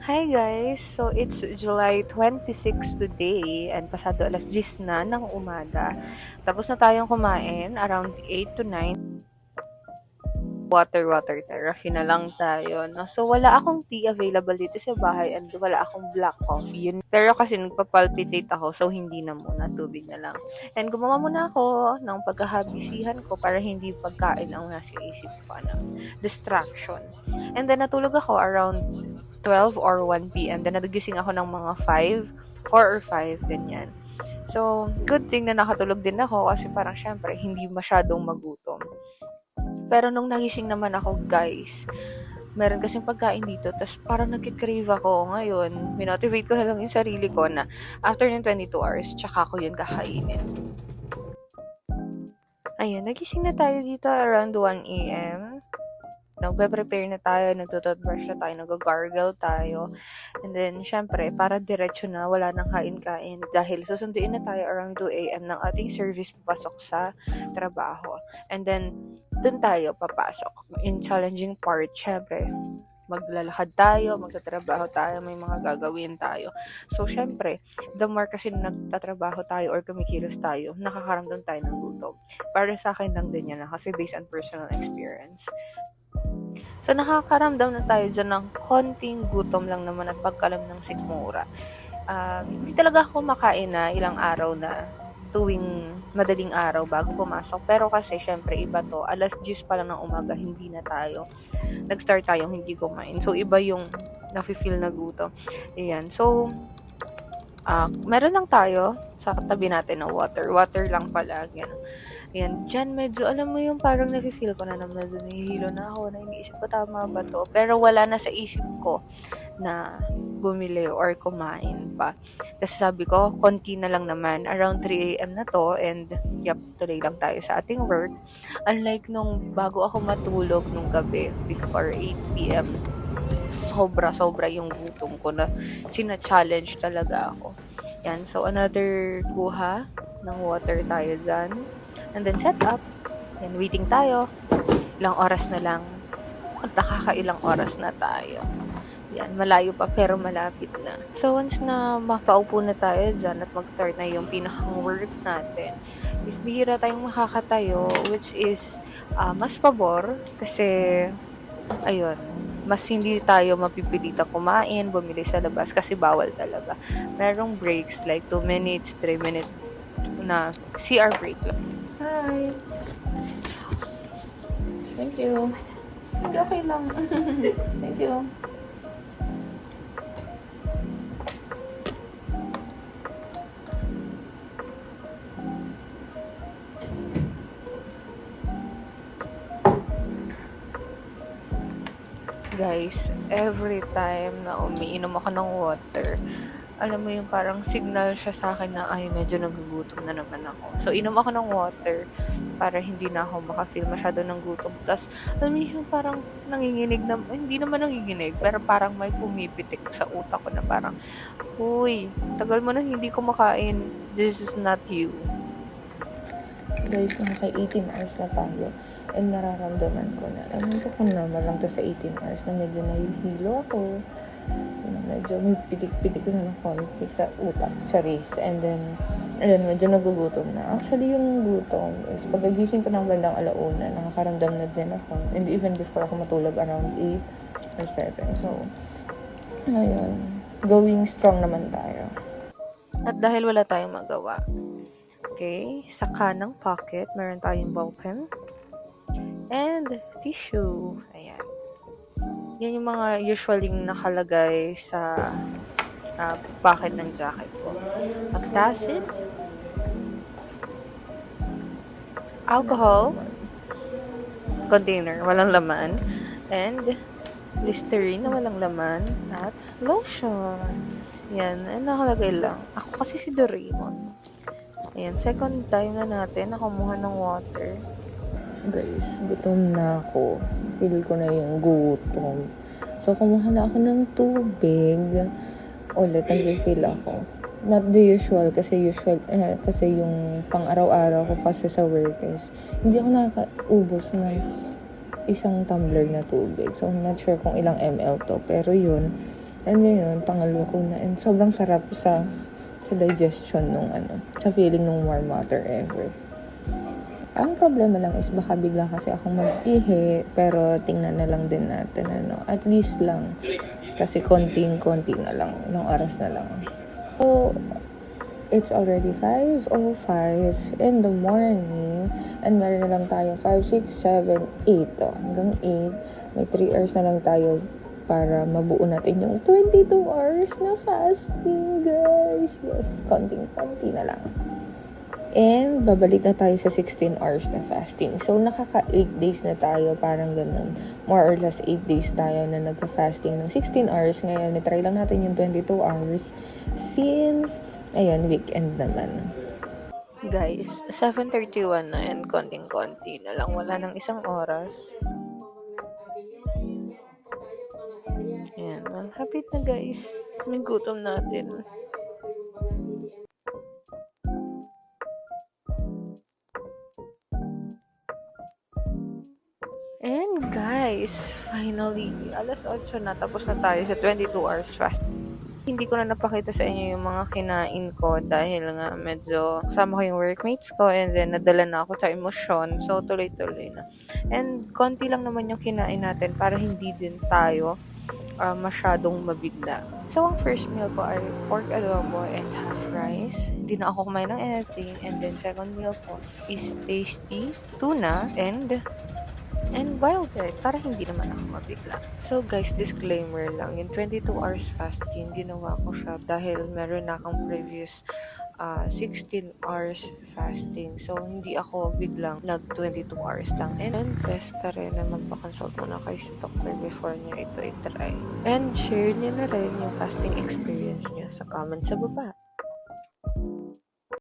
Hi guys! So it's July 26 today and pasado alas 10 na ng umaga. Tapos na tayong kumain around 8 to 9. Water therapy na lang tayo. No? So wala akong tea available dito sa bahay and wala akong black coffee. Pero kasi nagpapalpitate ako so hindi na muna, tubig na lang. And gumawa muna ako ng pagkahabisihan ko para hindi pagkain ang nasa isip ko na distraction. And then natulog ako around 12 or 1 p.m. Then nagising ako ng mga 4 or 5, ganyan. So, good thing na nakatulog din ako kasi parang syempre hindi masyadong magutom. Pero nung nagising naman ako, guys, meron kasing pagkain dito, tapos parang nagkikrave ako ngayon. Minotivate ko na lang yung sarili ko na after ng 22 hours, tsaka ko yun kakainin. Ayun, nagising na tayo dito around 1 a.m. Nagpe-prepare na tayo, nagtututbrush na tayo, nag-gargle tayo. And then, syempre, para diretso na, wala nang kain-kain. Dahil susunduin na tayo around 2 a.m. ng ating service papasok sa trabaho. And then, dun tayo papasok. In challenging part, syempre, maglalakad tayo, magtatrabaho tayo, may mga gagawin tayo. So, syempre, the more kasi nagtatrabaho tayo or kumikilos tayo, nakakaramdam tayo ng gutom. Para sa akin lang din yan, kasi based on personal experience. So, nakakaramdam na tayo dyan ng konting gutom lang naman at pagkalam ng sikmura. Hindi talaga ako makain na ilang araw na tuwing madaling araw bago pumasok. Pero kasi, syempre, iba to. Alas 10 pa lang ng umaga, hindi na tayo. Nag-start tayong hindi kumain. So, iba yung nafe-feel na gutom. Ayan. So, meron lang tayo sa tabi natin na water. Water lang pala. Yan, dyan medyo, alam mo yung parang nafe-feel ko na medyo nahihilo na ako, na iniisip ko tama ba to? Pero wala na sa isip ko na bumili or kumain pa. Kasi sabi ko, konti na lang naman. Around 3 a.m. na to and yep, tuloy lang tayo sa ating work. Unlike nung bago ako matulog nung gabi, before 8 p.m., sobra yung gutom ko na sina-challenge talaga ako. Yan, so another kuha ng water tayo dyan. And then set up. Yan, waiting tayo. Ilang oras na lang. At nakakailang oras na tayo. Yan, malayo pa pero malapit na. So once na mapaupo na tayo dyan at mag-start na yung pinakang work natin, is bihira tayong makakatayo, which is mas pabor kasi ayun, mas hindi tayo mapipilita kumain, bumili sa labas kasi bawal talaga. Merong breaks like 2 minutes, 3 minutes na CR break lang. Hi. Thank you. Okay lang. Thank you. Guys, every time na umiinom ako ng water, alam mo yung parang signal siya sa akin na ay medyo nagugutom na naman ako. So, inom ako ng water para hindi na ako makafeel masyado ng gutom. Tapos, alam mo yung parang nanginginig na, hindi naman nanginginig, pero parang may pumipitik sa utak ko na parang, uy, tagal mo na hindi kumakain. This is not you. Guys, naka 18 hours na tayo. And nararamdaman ko na, ko kung normal lang to sa 18 hours na medyo nahihilo ako. Medyo may pitik-pitik na ng konti sa utak, charis. And then, medyo nagugutom na. Actually, yung gutom is pagkagising ko ng bandang alauna, nakakaramdam na din ako. And even before ako matulog around 8 or 7. So, ayun. Going strong naman tayo. At dahil wala tayong magawa, okay, sa kanang pocket, meron tayong ballpen and tissue. Ayan. Yan yung mga usually nakalagay sa pocket ng jacket ko. Pagtasin, alcohol, container, walang laman, and Listerine na walang laman, at lotion. Yan, nakalagay lang. Ako kasi si Doraemon. Ayan, second time na natin nakumuha ng water. Guys, gutom na ako. Feel ko na yung gutom. So, kumuha na ako ng tubig. Ulit, nag-refill ako. Not the usual, kasi yung pang-araw-araw ko kasi sa work is, hindi ako nakakaubos ng isang tumbler na tubig. So, I'm not sure kung ilang ml to. Pero yun, And ngayon, pangalo ko na. And sobrang sarap sa digestion nung sa feeling nung warm water ever. Ang problema lang is baka bigla kasi akong mag-ihi, pero tingnan na lang din natin, at least lang. Kasi konting-konti na lang, ilang oras na lang. So, it's already 5:05 in the morning, and meron na lang tayo 5, 6, 7, 8. Hanggang 8, may 3 hours na lang tayo para mabuo natin yung 22 hours na fasting, guys. Yes, konting-konti na lang. And babalik na tayo sa 16 hours na fasting. So, nakaka 8 days na tayo, parang ganun. More or less 8 days tayo na nagpa-fasting ng 16 hours. Ngayon, try lang natin yung 22 hours since, ayun, weekend naman. Guys, 7:31 na and konting-konti na lang. Wala nang isang oras. Ayan, malapit na guys. May gutom natin. And guys, finally, alas 8 na, tapos na tayo sa 22 hours fast. Hindi ko na napakita sa inyo yung mga kinain ko dahil nga medyo kasama ko yung workmates ko and then nadala na ako sa emosyon. So, tuloy-tuloy na. And konti lang naman yung kinain natin para hindi din tayo masyadong mabigla. So, ang first meal ko ay pork adobo and half rice. Hindi na ako kumain ng anything. And then, second meal ko is tasty tuna and wild egg para hindi naman ako mabigla. So guys, disclaimer lang, yung 22 hours fasting, ginawa ko siya dahil meron na akong previous 16 hours fasting. So hindi ako biglang nag 22 hours lang. And best pa rin na magpa-consult muna kayo sa doctor before nyo ito i-try. And share nyo na rin yung fasting experience nyo sa comment sa baba.